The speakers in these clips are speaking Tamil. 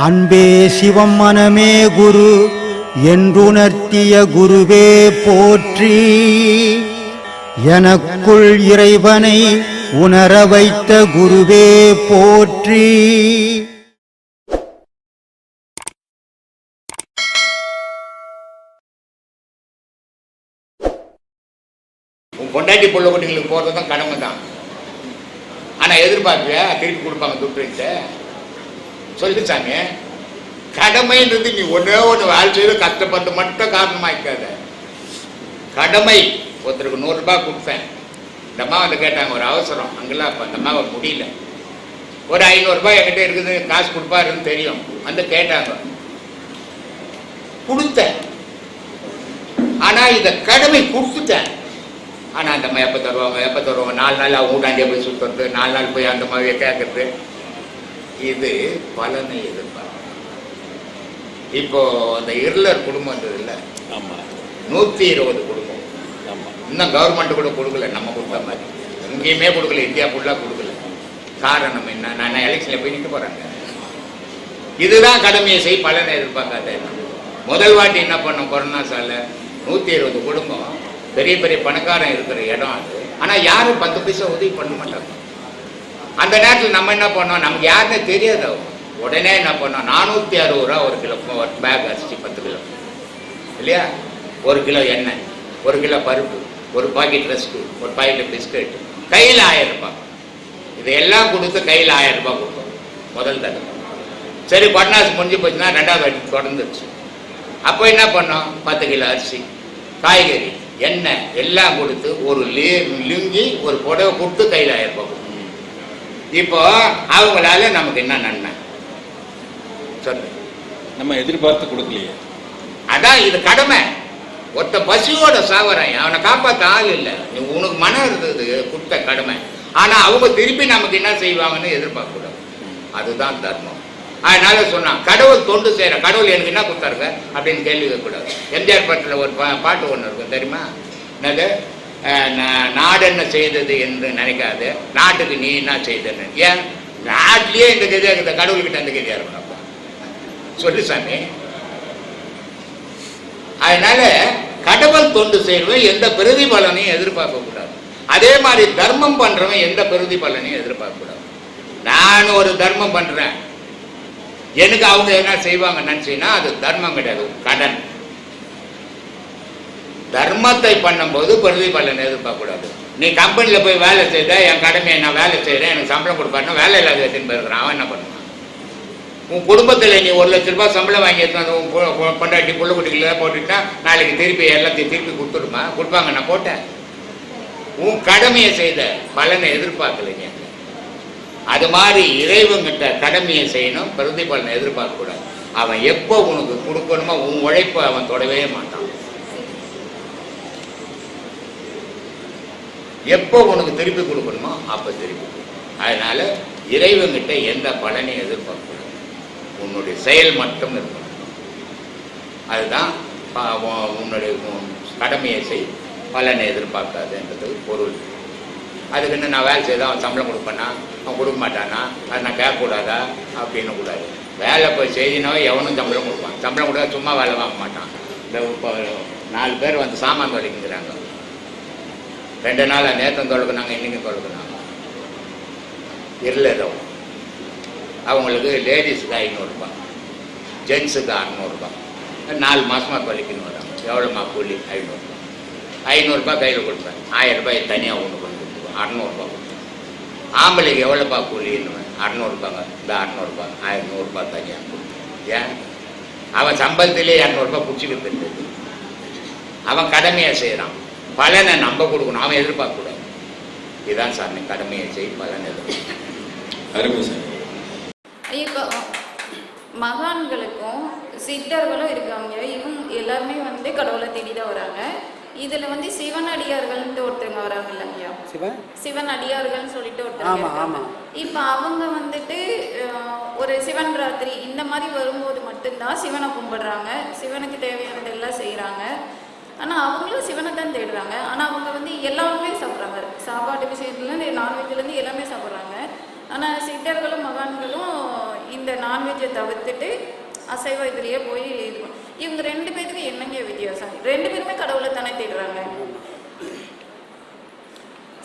அன்பே சிவம் மனமே குரு என்றுணர்த்திய குருவே போற்றி. எனக்குள் இறைவனை உணர வைத்த குருவே போற்றி. பொண்டாட்டி பொண்ணு குட்டிங்களுக்கு போகிறதும் கடமை தான். ஆனால் எதிர்பார்ப்பியா திருப்பி கொடுப்பாங்க துட்டு சொல்லிச்சாங்க. கடமைன்றது நீ ஒன்றே ஒன்று வாழ்க்கையில் கஷ்டப்பட்டு மட்டும் காரணமாக்காத. கடமை ஒருத்தருக்கு 100 ரூபாய் கொடுத்தேன். இந்த அம்மா வந்து கேட்டாங்க, ஒரு அவசரம் அங்கெல்லாம் அப்போ அந்த அம்மாவை முடியல, ஒரு 500 ரூபாய் என்கிட்ட இருக்குது, காசு கொடுப்பாருன்னு தெரியும், வந்து கேட்டாங்க, கொடுத்தேன். ஆனால் இதை கடமை கொடுத்துட்டேன். ஆனால் அந்த அம்மா எப்போ தருவாங்க 4 நாள் அவங்க ஊட்டாண்டியே போய் சுற்றுறது, 4 நாள் போய் அந்த மாதிரியை கேட்கறது, இது பலனை எதிர்பார்க்க. இப்போ அந்த இருளர் குடும்பம் இருந்தது இல்லை, 120 குடும்பம் இன்னும் கவர்மெண்ட் கூட கொடுக்கல, நம்ம கொடுத்த மாதிரி எங்கேயுமே கொடுக்கல, இந்தியா ஃபுல்லாக கொடுக்கல. காரணம் என்ன? நான் எலெக்ஷனில் போய் நிற்க போகிறாங்க. இதுதான் கடமையை செய், பலனை எதிர்பார்க்காத. முதல் வாட்டி என்ன பண்ணோம், கொரோனா சால 120 குடும்பம், பெரிய பெரிய பணக்காரன் இருக்கிற இடம் அது. ஆனால் யாரும் 10 பைசா உதவி பண்ண மாட்டாங்க. அந்த நேரத்தில் நம்ம என்ன பண்ணோம், நமக்கு யாருன்னே தெரியாது. உடனே என்ன பண்ணோம், 460 ரூபா ஒரு கிலோ, ஒரு பேக் அரிசி 10 கிலோ இல்லையா, 1 கிலோ எண்ணெய், 1 கிலோ பருப்பு, ஒரு பாக்கெட் ரஸ்க்கு, ஒரு பாக்கெட் பிஸ்கட், கையில் 1000 ரூபாய். இதையெல்லாம் கொடுத்து கையில் 1000 ரூபாய் கொடுத்தோம் முதல் தடவை. சரி, பட்னாஸ் முடிஞ்சு போச்சுன்னா 2வது வாட்டி தொடர்ந்துருச்சு. அப்போ என்ன பண்ணோம், 10 கிலோ அரிசி, காய்கறி, எண்ணெய் எல்லாம் கொடுத்து ஒரு லுங்கி ஒரு புடவை கொடுத்து கையில் 1000 ரூபாய் கொடுத்தோம். இப்போ அவங்களால நமக்கு என்ன நன்மை சொல்லு? நம்ம எதிர்பார்த்து கொடுக்கலையே. அதான் இது கடமை. ஒருத்த பசியோட சாவறான், அவனை காப்பாற்ற ஆள் இல்லை, உனக்கு மனம் இருந்தது கொடுத்த கடமை. ஆனா அவங்க திருப்பி நமக்கு என்ன செய்வாங்கன்னு எதிர்பார்க்க கூடாது. அதுதான் தர்மம். அதனால சொன்னான், கடவுள் தொண்டு செய்யற, கடவுள் எனக்கு என்ன கொடுத்தாருங்க அப்படின்னு கேள்வி கேட்கக்கூடாது. எம்ஜிஆர் பாட்டில் ஒரு பாட்டு ஒன்று இருக்கும் தெரியுமா, என்னது, நாடு என்ன செய்தது என்று நினைக்காது, நாட்டுக்கு நீ என்ன செய்தன்னு. ஏன் நாட்டிலேயே இந்த கதியாக இருக்கிற கடவுள்கிட்ட அந்த கதியாக இருக்கணும் சொல்லு சாமி. அதனால கடவுள் தொண்டு செய்யறவன் எந்த பிரதிபலனையும் எதிர்பார்க்க கூடாது. அதே மாதிரி தர்மம் பண்றவன் எந்த பிரதிபலனையும் எதிர்பார்க்க கூடாது. நான் ஒரு தர்மம் பண்றேன், எனக்கு அவங்க என்ன செய்வாங்க நினைச்சீங்கன்னா அது தர்மம் கிடையாது, கடன். தர்மத்தை பண்ணும்போது பிரதிபலனை எதிர்பார்க்க கூடாது. நீ கம்பெனியில் போய் வேலை செய்த, என் கடமையை நான் வேலை செய்கிறேன், எனக்கு சம்பளம் கொடுப்பாருன்னு வேலை இல்லாத எடுத்துன்னு போயிருக்கிறான், அவன் என்ன பண்ணுவான்? உன் குடும்பத்தில் நீ 1 லட்ச ரூபாய் சம்பளம் வாங்கி எடுத்து உன் பொண்டாட்டி புள்ள குட்டிகளை போட்டுட்டா நாளைக்கு திருப்பி எல்லாத்தையும் திருப்பி கொடுத்துடுமா? கொடுப்பாங்க. நான் போட்டேன். உன் கடமையை செய்த பலனை எதிர்பார்க்கலைங்க. அது மாதிரி இறைவங்கிட்ட கடமையை செய்யணும், பிரதிபலனை எதிர்பார்க்க கூடாது. அவன் எப்போ உனக்கு கொடுக்கணுமோ உன் உழைப்பை அவன் தொடவே மாட்டான். எப்போ உனக்கு திருப்பி கொடுக்கணுமோ அப்போ திருப்பி. அதனால இறைவங்கிட்ட எந்த பலனையும் எதிர்பார்க்கக்கூடாது, உன்னுடைய செயல் மட்டும் இருக்கணும். அதுதான் உன்னுடைய கடமையை செய், பலனை எதிர்பார்க்காதுன்றது பொருள். அதுக்குன்னு நான் வேலை செய்தால் அவன் சம்பளம் கொடுப்பேனா, அவன் கொடுக்க மாட்டானா, அது நான் கேட்கக்கூடாதா அப்படின்னு கூடாது. வேலை போய் செய்தினாவே எவனும் சம்பளம் கொடுப்பான். சம்பளம் கொடுத்தா சும்மா வேலை வாங்க மாட்டான். இந்த இப்போ 4 பேர் வந்து சாமான் தொலைக்குங்கிறாங்க, 2 நாள் நேற்றம் தொலைக்குனாங்க, இன்றைக்கும் தொலைக்குனாங்க. இருளதோ அவங்களுக்கு லேடிஸுக்கு 500 ரூபாய், ஜென்ஸுக்கு 600 ரூபாய், 4 மாதமாக தொலைக்குன்னு வராங்க. எவ்வளோமா கூலி? 500 ரூபாய். 500 ரூபாய் கையில் கொடுப்பேன், 1000 ரூபாய் தனியாக ஒன்று கொண்டு கொடுத்துருவேன், 600 ரூபாய் கொடுப்பேன். ஆம்பளைக்கு எவ்வளோப்பா கூலின்னு? 600 ரூபாங்க. இந்த 600 ரூபாய் 1100 ரூபாய் தனியாக கொடுப்பேன். ஏன்? அவன் சம்பளத்திலே 200 ரூபாய் பிடிச்சிக்கிட்டு இருந்தது. அவன் கடமையை செய்கிறான், பலனை நம்ப கொடுக்கணும், அவன் எதிர்பார்க்கக்கூடாது. இதுதான் சாமி, கடமையை செய், பலன் எதிர்பார்க்கணும். அருமை சாமி. இப்போ மகான்களுக்கும் சித்தர்களும் இருக்காங்க, இவங்க எல்லாருமே வந்து கடவுளை தேடி தான் வராங்க. இதில் வந்து சிவன் அடியார்கள்ட்டு ஒருத்தவங்க வராங்க இல்லைங்கய்யா, சிவன் அடியார்கள்னு சொல்லிட்டு ஒருத்தவங்க. இப்போ அவங்க வந்துட்டு ஒரு சிவன் ராத்திரி இந்த மாதிரி வரும்போது மட்டும்தான் சிவனை கும்பிடுறாங்க, சிவனுக்கு தேவையானதெல்லாம் செய்கிறாங்க. ஆனால் அவங்களும் சிவனை தான் தேடுறாங்க. ஆனால் அவங்க வந்து எல்லாமே சாப்பிட்றாங்க, சாப்பாட்டு விஷயத்துலேருந்து நான்வெஜ்லேருந்து எல்லாமே சாப்பிட்றாங்க. ஆனால் சித்தர்களும் மகான்களும் இந்த நான்வெஜ்ஜை தவிர்த்துட்டு அசைவ இதுலேயே போய் இது இவங்க 2 பேருக்கு என்னங்க வித்தியாசம்? 2 பேருமே கடவுளை தானே தேடுறாங்க.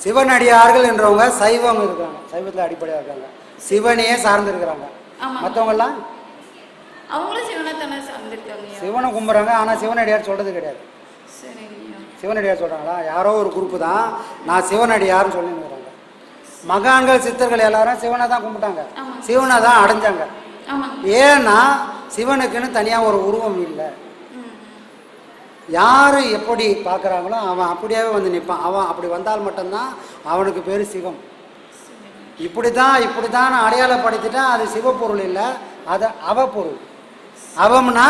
சிவனடியார்கள் என்றவங்க சைவம் இருக்காங்க, சைவத்தில் அடிப்படையாக இருக்காங்க, சிவனையே சார்ந்து இருக்கிறாங்க. மற்றவங்கெல்லாம் அவங்களும் சிவனை தானே சார்ந்திருக்காங்க, சிவனை கும்பிட்றாங்க. ஆனால் சிவனடியார் சொல்றது கிடையாது. சிவனடியார் சொல்றாங்களா? யாரோ ஒரு குரூப்பு தான் நான் சிவனடியார்னு சொல்லிருக்கிறாங்க. மகான்கள் சித்தர்கள் எல்லாரும் சிவனை தான் கும்பிட்டாங்க, சிவனை தான் அடைஞ்சாங்க. ஏன்னா சிவனுக்குன்னு தனியாக ஒரு உருவம் இல்லை. யார் எப்படி பார்க்குறாங்களோ அவன் அப்படியே வந்து நிற்பான். அவன் அப்படி வந்தால் மட்டும்தான் அவனுக்கு பேர் சிவம். இப்படி தான் அடையாளப்படுத்திட்டா அது சிவப்பொருள் இல்லை, அது அவப்பொருள். அவம்னா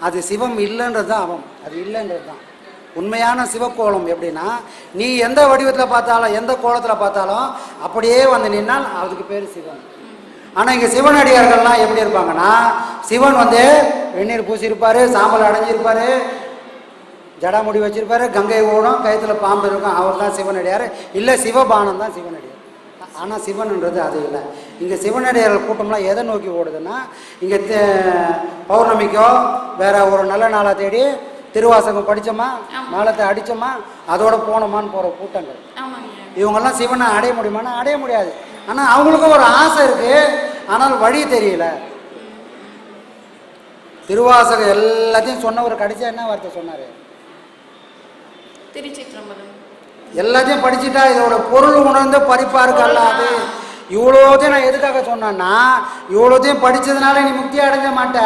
அது சிவம் இல்லைன்றது தான் அவம், அது இல்லைன்றது தான் உண்மையான சிவக்கோலம். எப்படின்னா நீ எந்த வடிவத்தில் பார்த்தாலும் எந்த கோலத்தில் பார்த்தாலும் அப்படியே வந்து நின்னால் அதுக்கு பேர் சிவம். ஆனால் இங்கே சிவனடியார்கள்லாம் எப்படி இருப்பாங்கன்னா, சிவன் வந்து வெந்நீர் பூசியிருப்பார், சாம்பல் அடைஞ்சிருப்பார், ஜடாமுடி வச்சிருப்பாரு, கங்கை ஓடும், கயத்தில் பாம்பு இருக்கும், அவர் தான் சிவனடியார். இல்லை சிவபானம் தான் சிவனடியார். ஆனால் சிவன்ன்றது அது இல்லை. இங்கே சிவனடியார்கள் கூட்டம்லாம் எதை நோக்கி ஓடுதுன்னா, இங்கே பௌர்ணமிக்கோ வேற ஒரு நல்ல நாளாக தேடி திருவாசகம் படித்தோமா, நாளத்தை அடித்தோமா, அதோட போனோமான்னு போகிற கூட்டங்கள். இவங்கெல்லாம் சிவனை அடைய முடியுமானா அடைய முடியாது. ஆனால் அவங்களுக்கும் ஒரு ஆசை இருக்கு, ஆனால் வழி தெரியல. திருவாசகம் எல்லாத்தையும் சொன்னவர் கடைசியா என்ன வார்த்தை சொன்னாரு? எல்லாத்தையும் படிச்சுட்டா இதோட பொருள் உணர்ந்து படிப்பார்கள். அது இவ்வளோத்தையும் நான் எதுக்காக சொன்னேன்னா, இவ்வளோத்தையும் படிச்சதுனால நீ முக்தி அடைஞ்ச மாட்ட.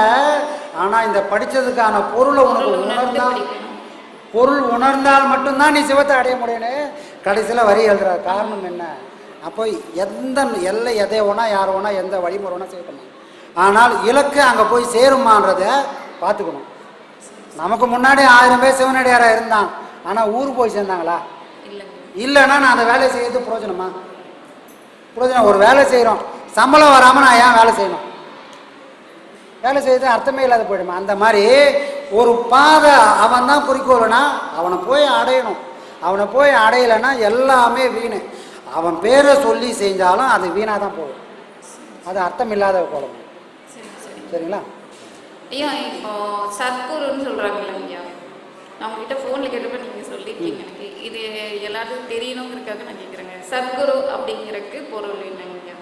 ஆனா இந்த படிச்சதுக்கான பொருளை உனக்கு பொருள் உணர்ந்தால் மட்டும்தான் நீ சிவத்தை அடைய முடியும்னு கடைசியில் வரி எழுதுற. காரணம் என்ன? அப்போ எந்த எல்லை எதை வேணா யார் வேணா எந்த வழிமுறை வேணா சேர்க்கணும். ஆனால் இலக்கு அங்கே போய் சேருமான்றத பார்த்துக்கணும். நமக்கு முன்னாடி 1000 பேர் சிவனடியாராக இருந்தான், ஆனால் ஊர் போய் சேர்ந்தாங்களா? இல்லைன்னா நான் அந்த வேலையை செய்யறது பிரயோஜனமா? பிரயோஜனம். ஒரு வேலை செய்கிறோம், சம்பளம் வராமல் நான் ஏன் வேலை செய்யணும்? வேலை செய்யறது அர்த்தமே இல்லாத போயிடுமா? அந்த மாதிரி ஒரு பாதை அவன் தான் குறிக்கோள்னா அவனை போய் அடையணும். அவனை போய் அடையலைன்னா எல்லாமே வீணு. அவன் பேரை சொல்லி செஞ்சாலும் அது வீணாக தான் போகும். அது அர்த்தம் இல்லாத கோலம். சரிங்களா? ஐயா, இப்போ சத்குருன்னு சொல்கிறாங்களா ஐயா? நான் உங்ககிட்ட ஃபோனில் கேட்டப்ப நீங்கள் சொல்லியிருக்கீங்க. எனக்கு இது எல்லாருக்கும் தெரியணுங்கிறதுக்காக நான் கேட்குறேங்க. சத்குரு அப்படிங்கிறதுக்கு பொருள் என்னங்க ஐயா?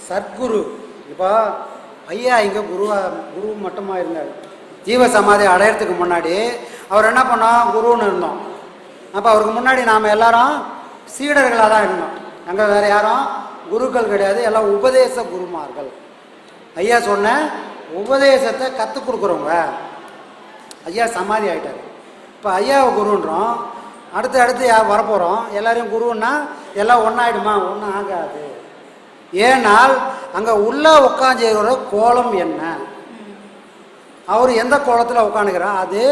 சத்குரு இப்போ ஐயா இங்கே குரு மட்டுமா இருந்தார். ஜீவ சமாதி அடையிறதுக்கு முன்னாடி அவர் என்ன பண்ணோம்? குருன்னு இருந்தோம். அப்போ அவருக்கு முன்னாடி நாம் எல்லாரும் சீடர்களாக தான் இருந்தோம். அங்கே வேறு யாரும் குருக்கள் கிடையாது, எல்லாம் உபதேச குருமார்கள். ஐயா சொன்ன உபதேசத்தை கற்றுக் கொடுக்குறவங்க. ஐயா சமாதி ஆகிட்டார். இப்போ ஐயாவை குருன்றோம், அடுத்து வரப்போகிறோம். எல்லாரையும் குருன்னா எல்லாம் ஒன்றாயிடுமா? ஒன்றும் ஆகாது. ஏனால் அங்கே உள்ள உட்காந்துக்கிற கோலம் என்ன? அவர் எந்த கோலத்தில் உட்காந்துக்கிறார்? அது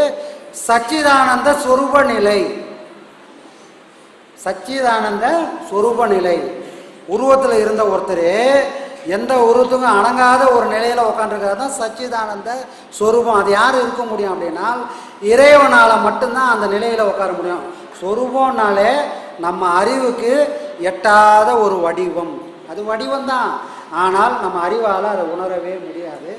சச்சிதானந்த சொரூப நிலை. சச்சிதானந்த சொரூப நிலை. உருவத்தில் இருந்த ஒருத்தர் எந்த உருவத்துக்கும் அடங்காத ஒரு நிலையில் உட்காந்துருக்கிறது தான் சச்சிதானந்த சொரூபம். அது யார் இருக்க முடியும் அப்படின்னா இறைவனால் மட்டும்தான் அந்த நிலையில் உட்கார முடியும். சொரூபம்னாலே நம்ம அறிவுக்கு எட்டாத ஒரு வடிவம். அது வடிவம்தான், ஆனால் நம்ம அறிவால் அதை உணரவே முடியாது.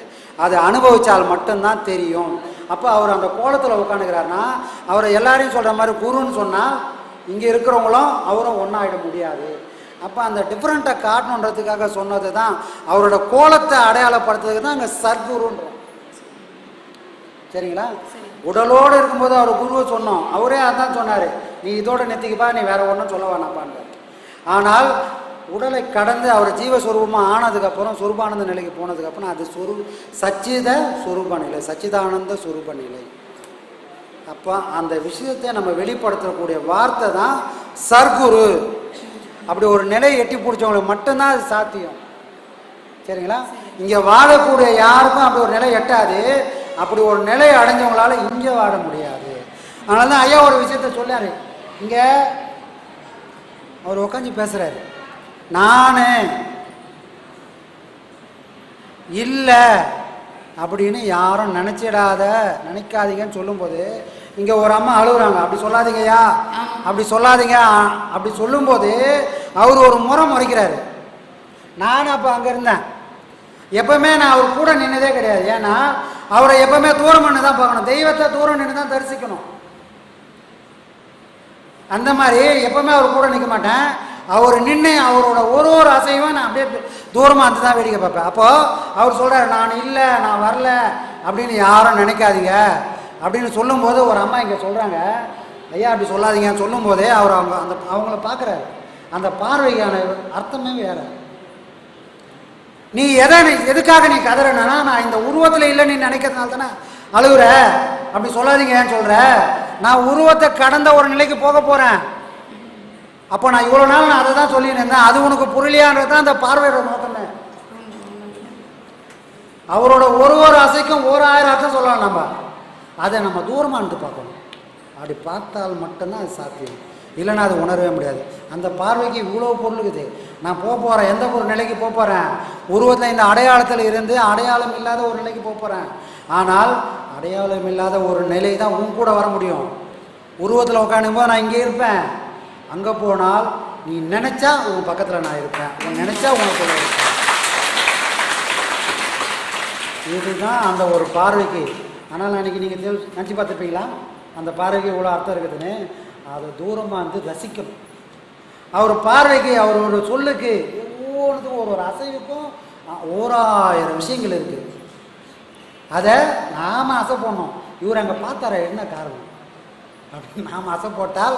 அதை அனுபவித்தால் மட்டும்தான் தெரியும். அப்போ அவர் அந்த கோலத்தில் உட்காந்துக்கிறாருன்னா அவரை எல்லாரையும் சொல்கிற மாதிரி குருன்னு சொன்னால் இங்கே இருக்கிறவங்களும் அவரும் ஒன்றாயிட முடியாது. அப்போ அந்த டிஃப்ரெண்ட்டை காட்டணுன்றதுக்காக சொன்னது தான், அவரோட கோலத்தை அடையாளப்படுத்துறதுக்கு தான் அங்கே சத்குருன்றோம். சரிங்களா? உடலோடு இருக்கும்போது அவர் குருவை சொன்னோம், அவரே அதான் சொன்னார், நீ இதோட நிறுத்திக்கப்பா, நீ வேற ஒன்றும் சொல்ல வேணாப்பான்னு. ஆனால் உடலை கடந்து அவர் ஜீவஸ்வரூபமாக ஆனதுக்கப்புறம் சொரூபானந்த நிலைக்கு போனதுக்கப்புறம் அது சச்சித சொரூப நிலை, சச்சிதானந்த சொரூப நிலை. அப்போ அந்த விஷயத்தை நம்ம வெளிப்படுத்தக்கூடிய வார்த்தை தான் சர்க்குரு. அப்படி ஒரு நிலையை எட்டி பிடிச்சவங்களுக்கு மட்டும்தான் அது சாத்தியம். சரிங்களா? இங்கே வாழக்கூடிய யாருக்கும் அப்படி ஒரு நிலை எட்டாது. அப்படி ஒரு நிலையை அடைஞ்சவங்களால இங்கே வாழ முடியாது. அதனால தான் ஐயா ஒரு விஷயத்த சொன்னார். இங்கே அவர் உட்காந்து பேசுகிறாரு, நான் இல்லை அப்படின்னு யாரும் நினச்சிடாதீங்கன்னு சொல்லும்போது இங்கே ஒரு அம்மா அழுகுறாங்க, அப்படி சொல்லாதீங்கய்யா, அப்படி சொல்லாதீங்க. அப்படி சொல்லும்போது அவர் ஒரு முறை முறைக்கிறாரு. நானும் அப்போ அங்கே இருந்தேன். எப்பவுமே நான் அவர் கூட நின்னதே கிடையாது. ஏன்னா அவரை எப்பவுமே தூரம் நின்று தான் பார்க்கணும், தெய்வத்தை தூரம் நின்று தான் தரிசிக்கணும். அந்த மாதிரி எப்பவுமே அவர் கூட நிற்க மாட்டேன். அவர் நின்று அவரோட ஒரு அசைவும் நான் அப்படியே தூரமாக இருந்து தான் வேடிக்கை பார்ப்பேன். அப்போது அவர் சொல்கிறார், நான் இல்லை, நான் வரல அப்படின்னு யாரும் நினைக்காதீங்க அப்படின்னு சொல்லும்போது ஒரு அம்மா இங்கே சொல்கிறாங்க, ஐயா அப்படி சொல்லாதீங்கன்னு சொல்லும்போதே அவர் அவங்கள பார்க்குறாரு. அந்த பார்வைக்கான அர்த்தமே வேறு. நீ எதுக்காக நீ கதறனா, நான் இந்த உருவத்தில் இல்லை நீ நினைக்கிறதுனால தானே அழுகுற, அப்படி சொல்லாதீங்கன்னு சொல்கிற. நான் உருவத்தை கடந்த ஒரு நிலைக்கு போக போகிறேன். அப்போ நான் இவ்வளோ நாள் நான் அதை தான் சொல்லிட்டு இருந்தேன், அது உனக்கு புரியலையான்றது தான் அந்த பார்வையோட நோக்கமே. அவரோட ஒரு அசைக்கும் 1000 அர்த்தம் சொல்லலாம். நம்ம அதை நம்ம தூரமாக இருந்து பார்க்கணும். அப்படி பார்த்தால் மட்டும்தான் அது சாத்தியம், இல்லைன்னா அது உணரவே முடியாது. அந்த பார்வைக்கு இவ்வளோ பொருள் இருக்குது. நான் போக போகிறேன், எந்த ஒரு நிலைக்கு போக போகிறேன், உருவத்தில் இந்த அடையாளத்தில் இருந்து அடையாளம் இல்லாத ஒரு நிலைக்கு போக போகிறேன். ஆனால் அடையாளம் இல்லாத ஒரு நிலை தான் உன் கூட வர முடியும். உருவத்தில் உட்காந்தும் போது நான் இங்கே இருப்பேன், அங்கே போனால் நீ நினச்சா உன் பக்கத்தில் நான் இருப்பேன், உன் நினச்சா உனக்கு இருப்பேன். இதுதான் அந்த ஒரு பார்வைக்கு. ஆனால் அன்றைக்கி நீங்கள் நினச்சி பார்த்துருப்பீங்களா அந்த பார்வைக்கு இவ்வளோ அர்த்தம் இருக்குதுன்னு? அதை தூரமாக இருந்து ரசிக்கணும். அவர் பார்வைக்கு, அவரோட சொல்லுக்கு, ஒவ்வொன்றுக்கும் ஒரு அசைவுக்கும் 1000 விஷயங்கள் இருக்குது. அதை நாம் அசை போடணும். இவர் அங்கே பார்த்தார என்ன காரணம் அப்படின்னு நாம் அசை போட்டால்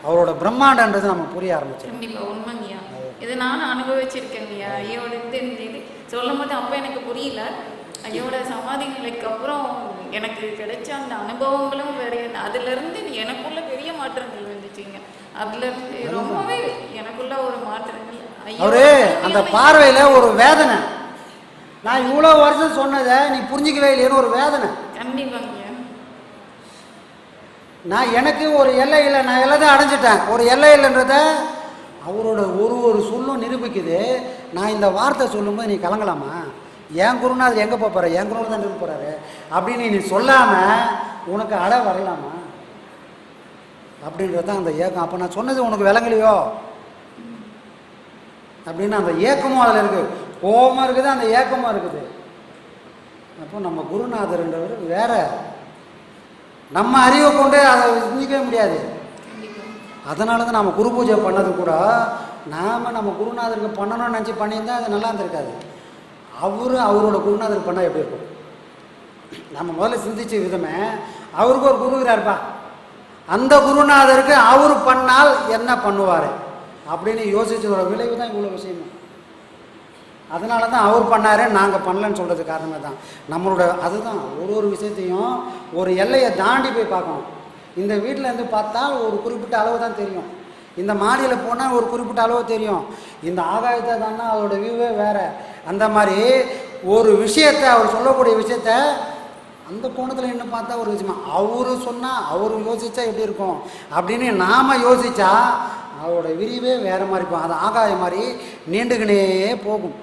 அவரோட பிரம்மாண்டன்றது நம்ம புரிய ஆரம்பிச்சோம். கண்டிப்பாக உண்மைங்கய்யா. இதை நான் அனுபவிச்சிருக்கேங்கய்யா. ஐயோட இது சொல்லும் போது அப்போ எனக்கு புரியல. ஐயோட சமாதி நிலைக்கு அப்புறம் எனக்கு கிடைச்ச அந்த அனுபவங்களும் வேறு. அதுலேருந்து எனக்குள்ள பெரிய மாற்றங்கள் வந்துச்சுங்க. அதுலேருந்து ரொம்பவே எனக்குள்ள ஒரு மாற்றங்கள். அவரு அந்த பார்வையில் ஒரு வேதனை, நான் இவ்வளோ வருஷம் சொன்னதை நீ புரிஞ்சிக்கவே இல்லைன்னு ஒரு வேதனை. கண்டிப்பாங்க. நான் எனக்கு ஒரு எல்லை இல்லை, நான் எல்லாத்தையும் அடைஞ்சிட்டேன். ஒரு எல்லை இல்லைன்றத அவரோட ஒரு சொல்லும் நிரூபிக்குது. நான் இந்த வார்த்தை சொல்லும்போது நீ கலங்கலாமா, என் குருநாதர் எங்கே போகிறாரு, என் குருநாதர் தான் இருக்க போகிறாரு அப்படின்னு நீ சொல்லாமல் உனக்கு அடை வரலாமா அப்படின்றது தான் அந்த ஏக்கம். அப்போ நான் சொன்னது உனக்கு விளங்கலையோ அப்படின்னு அந்த ஏக்கமும் அதில் இருக்குது. கோபமும் இருக்குது, அந்த ஏக்கமும் இருக்குது. அப்போ நம்ம குருநாதர்ன்றவர் வேற. நம்ம அறிவை கொண்டு அதை சிந்திக்கவே முடியாது. அதனால தான் நம்ம குரு பூஜை பண்ணது கூட நம்ம குருநாதருக்கு பண்ணணும்னு நினச்சி பண்ணியிருந்தால் அது நல்லா இருந்திருக்காது. அவரோட குருநாதருக்கு பண்ணால் எப்படி இருக்கும்? நம்ம முதல்ல சிந்திச்ச விதமே, அவருக்கு ஒரு குருகிறார்ப்பா, அந்த குருநாதருக்கு அவர் பண்ணால் என்ன பண்ணுவார் அப்படின்னு யோசிச்சதோட விளைவு தான் இவ்வளோ விஷயம். அதனால தான் அவர் பண்ணார், நாங்கள் பண்ணலன்னு சொல்கிறது காரணமே தான் நம்மளோட. அதுதான் ஒரு விஷயத்தையும் ஒரு எல்லையை தாண்டி போய் பார்க்கணும். இந்த வீட்டில் இருந்து பார்த்தா ஒரு குறிப்பிட்ட அளவு தான் தெரியும், இந்த மாடியில் போனால் ஒரு குறிப்பிட்ட அளவு தெரியும், இந்த ஆகாயத்தை தானே அதோட வியூவே வேறு. அந்த மாதிரி ஒரு விஷயத்தை, அவர் சொல்லக்கூடிய விஷயத்த அந்த கோணத்தில் என்ன பார்த்தா ஒரு விஷயமா, அவரு சொன்னால் அவர் யோசித்தா எப்படி இருக்கும் அப்படின்னு நாம் யோசித்தா அவரோட விரிவே வேறு மாதிரி இருக்கும். அது ஆகாயம் மாதிரி நீண்டுக்கினே போகும்.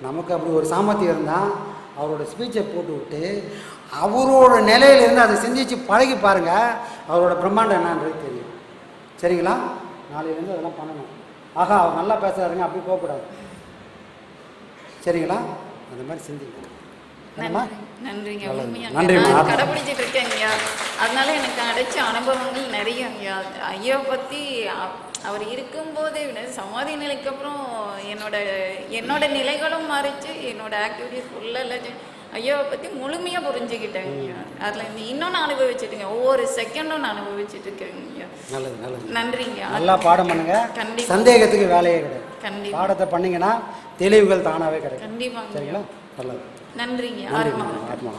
நமக்கு அப்படி ஒரு சாமர்த்தியம் இருந்தால் அவரோட ஸ்பீச்சை போட்டு விட்டு அவரோட நிலையிலேருந்து அதை சிந்திச்சு பழகி பாருங்கள், அவரோட பிரம்மாண்டம் என்னன்றது தெரியும். சரிங்களா? நாளையிலேருந்து அதெல்லாம் பண்ணணும். ஆகா அவர் நல்லா பேசுகிறாருங்க அப்படி போகக்கூடாது. சரிங்களா? அந்த மாதிரி சிந்திங்க. நன்றிங்க. நன்றி. நான் கடைப்பிடிச்சிட்டு இருக்கேங்கய்யா. அதனால எனக்கு கிடைச்ச அனுபவங்கள் நிறையங்கய்யா. ஐயா பற்றி அவர் இருக்கும்போதே விட சமாதி நிலைக்கு அப்புறம் என்னோட நிலைகளும் மாறிச்சு, என்னோட ஆக்டிவிட்டிஸ் ஃபுல்லாக ஐயாவை பற்றி முழுமையாக புரிஞ்சுக்கிட்டேங்க. அதில் இன்னொன்று அனுபவிச்சுட்டுங்க, ஒவ்வொரு செகண்டும் நான் அனுபவிச்சுட்டு இருக்கேங்க. நல்லது நல்லது. நன்றிங்க. நல்லா பாடம் பண்ணுங்க. கண்டிப்பாக. சந்தேகத்துக்கு வேலையே கிடையாது. கண்டிப்பாக. பாடத்தை பண்ணீங்கன்னா தெளிவுகள் தானாகவே கிடைக்கும். கண்டிப்பாக. சரிங்களா? நல்லது. நன்றிங்க. ஆத்மா.